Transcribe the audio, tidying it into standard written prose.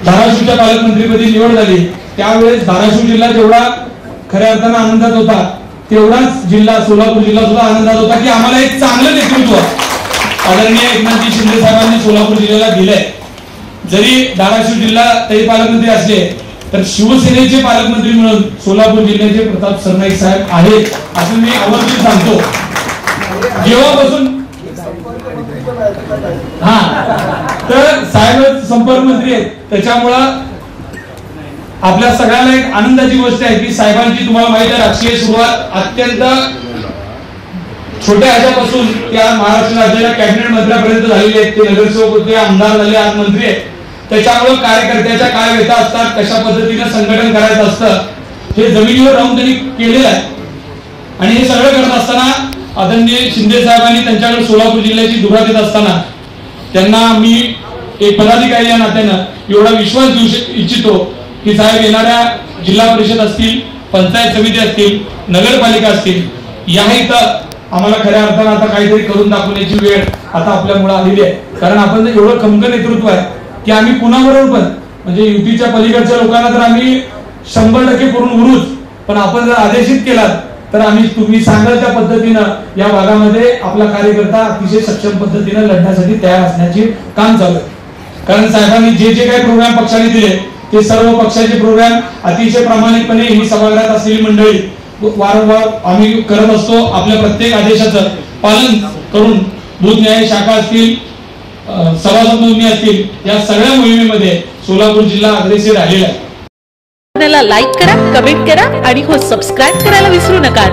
धाराशिवच्या पालकमंत्रीपदी निवड झाली त्यावेळेस धाराशिव जिल्हा जेवढा खऱ्या अर्थानं आनंदात होता तेवढाच जिल्हा सोलापूर जिल्हा सुद्धा आनंदात होता की आम्हाला एक चांगलं नेतृत्व आदरणीय एकनाथजी शिंदे साहेबांनी सोलापूर जिल्ह्याला दिलंय। जरी धाराशिव जिल्हा तरी पालकमंत्री असले तर शिवसेनेचे पालकमंत्री म्हणून सोलापूर जिल्ह्याचे प्रताप सरनाईक साहेब आहेत असं मी आवर्जून सांगतो। जेव्हापासून तर साहेब संपर्क मंत्री आहेत त्याच्यामुळं आपल्या सगळ्यांना एक आनंदाची गोष्ट आहे की साहेबांची तुम्हाला माहिती आहे राजकीय सुरुवात अत्यंत छोट्या ह्याच्यापासून त्या महाराष्ट्र राज्याच्या कॅबिनेट मंत्र्यापर्यंत झालेली आहे। ते नगरसेवक होते, आमदार झाले, आज मंत्री आहेत। त्याच्यामुळे कार्यकर्त्याच्या काय व्यथा असतात, कशा पद्धतीने संघटन करायचं असतं हे जमिनीवर राहून त्यांनी केलेलं आहे। आणि हे सगळं करत असताना आदरणीय शिंदे साहेबांनी त्यांच्याकडे सोलापूर जिल्ह्याची धुरा देत असताना त्यांना मी एक पदाधिकारी या नात्यानं एवढा विश्वास देऊ इच्छितो की साहेब येणाऱ्या जिल्हा परिषद असतील, पंचायत समिती असतील, नगरपालिका असतील या इथं आम्हाला खऱ्या अर्थानं आता काहीतरी करून दाखवण्याची वेळ आता आपल्यामुळे आलेली आहे। कारण आपण एवढं खमकं नेतृत्व आहे की आम्ही कुणाबरोबर पण म्हणजे युतीच्या पलीकडच्या लोकांना तर आम्ही 100% करून उरूच, पण आपण जर आदेशित केलात तर आम्ही तुम्ही सांगाल त्या पद्धतीनं या भागामध्ये आपला कार्यकर्ता अतिशय सक्षम पद्धतीने लढण्यासाठी तयार असण्याचे काम चालू आहे। कारण साहेबांनी जे जे काही प्रोग्राम पक्षाने दिले ते सर्व पक्षाचे प्रोग्राम अतिशय प्रामाणिकपणे ही सभागृहात असलेली मंडळी वारंवार आम्ही करत असतो। आपल्या प्रत्येक आदेशाचं पालन करून दूध न्याय शाखा असतील, सभासद नोंदणी असतील या सगळ्या मोहिमेमध्ये सोलापूर जिल्हा अग्रेसर राहिलेला आहे। लाईक करा, कमेंट करा आणि सबस्क्राइब करायला विसरू नका।